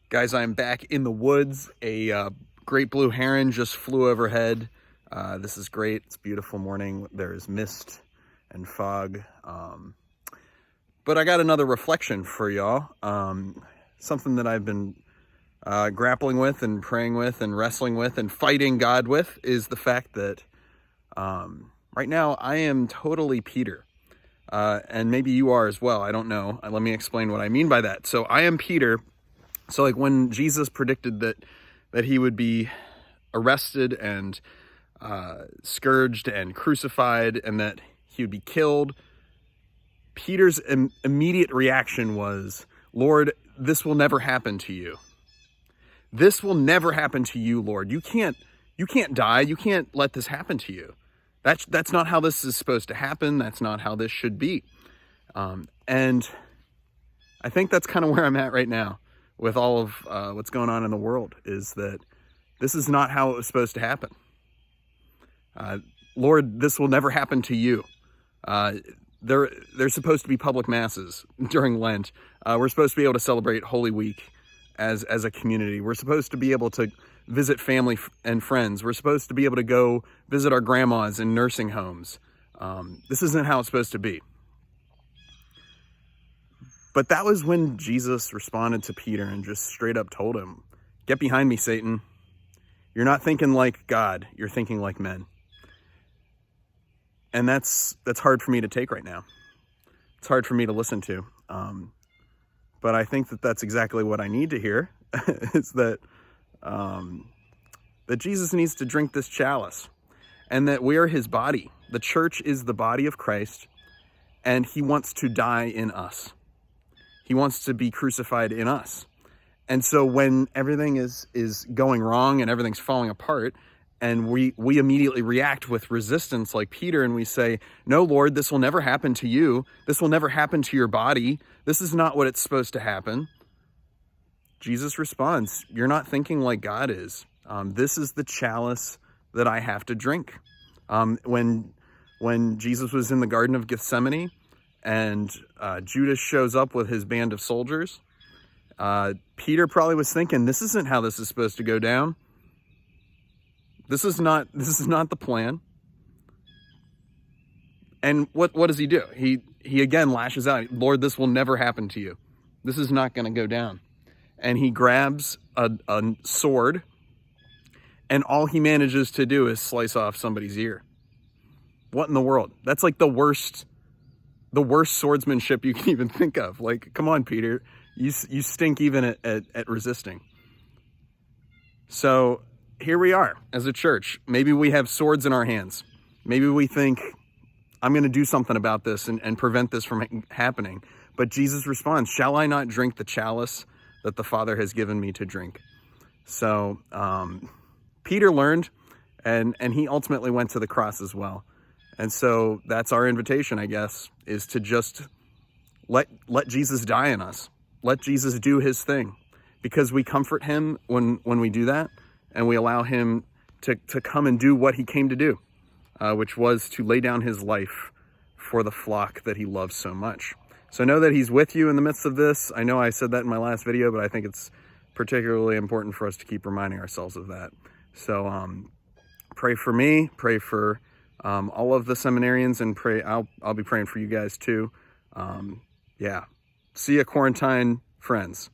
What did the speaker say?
Guys, I'm back in the woods. A great blue heron just flew overhead. This is great. It's a beautiful morning. There's mist and fog. But I got another reflection for y'all. Something that I've been grappling with and praying with and wrestling with and fighting God with is the fact that right now I am totally Peter. And maybe you are as well. I don't know. Let me explain what I mean by that. So I am Peter. So like when Jesus predicted that he would be arrested and scourged and crucified and that he would be killed, Peter's immediate reaction was, Lord, this will never happen to you. This will never happen to you, Lord. You can't die. You can't let this happen to you. That's not how this is supposed to happen. That's not how this should be. And I think that's kind of where I'm at right now with all of what's going on in the world, is that this is not how it was supposed to happen. Lord, this will never happen to you. There's supposed to be public masses during Lent. We're supposed to be able to celebrate Holy Week as a community. We're supposed to be able to visit family and friends. We're supposed to be able to go visit our grandmas in nursing homes. This isn't how it's supposed to be. But that was when Jesus responded to Peter and just straight up told him, "Get behind me, Satan. You're not thinking like God. You're thinking like men." And that's hard for me to take right now. It's hard for me to listen to. But I think that that's exactly what I need to hear, is that Jesus needs to drink this chalice, and that we are his body. The church is the body of Christ, and he wants to die in us. He wants to be crucified in us. And so when everything is going wrong and everything's falling apart, and we immediately react with resistance like Peter, and we say, "No, Lord, this will never happen to you. This will never happen to your body. This is not what it's supposed to happen." Jesus responds, "You're not thinking like God is. This is the chalice that I have to drink." When Jesus was in the Garden of Gethsemane and Judas shows up with his band of soldiers, Peter probably was thinking, this isn't how this is supposed to go down. This is not the plan. And what does he do? He again lashes out, "Lord, this will never happen to you. This is not going to go down." And he grabs a sword, and all he manages to do is slice off somebody's ear. What in the world? That's like the worst swordsmanship you can even think of. Like, come on, Peter, you stink even at resisting. So here we are as a church. Maybe we have swords in our hands. Maybe we think, I'm going to do something about this and prevent this from happening. But Jesus responds, "Shall I not drink the chalice that the Father has given me to drink?" So Peter learned, and he ultimately went to the cross as well. And so that's our invitation, I guess, is to just let Jesus die in us. Let Jesus do his thing, because we comfort him when we do that, and we allow him to come and do what he came to do, which was to lay down his life for the flock that he loves so much. So know that he's with you in the midst of this. I know I said that in my last video, but I think it's particularly important for us to keep reminding ourselves of that. So pray for me, pray for all of the seminarians, and pray. I'll be praying for you guys too. Yeah. See ya, quarantine friends.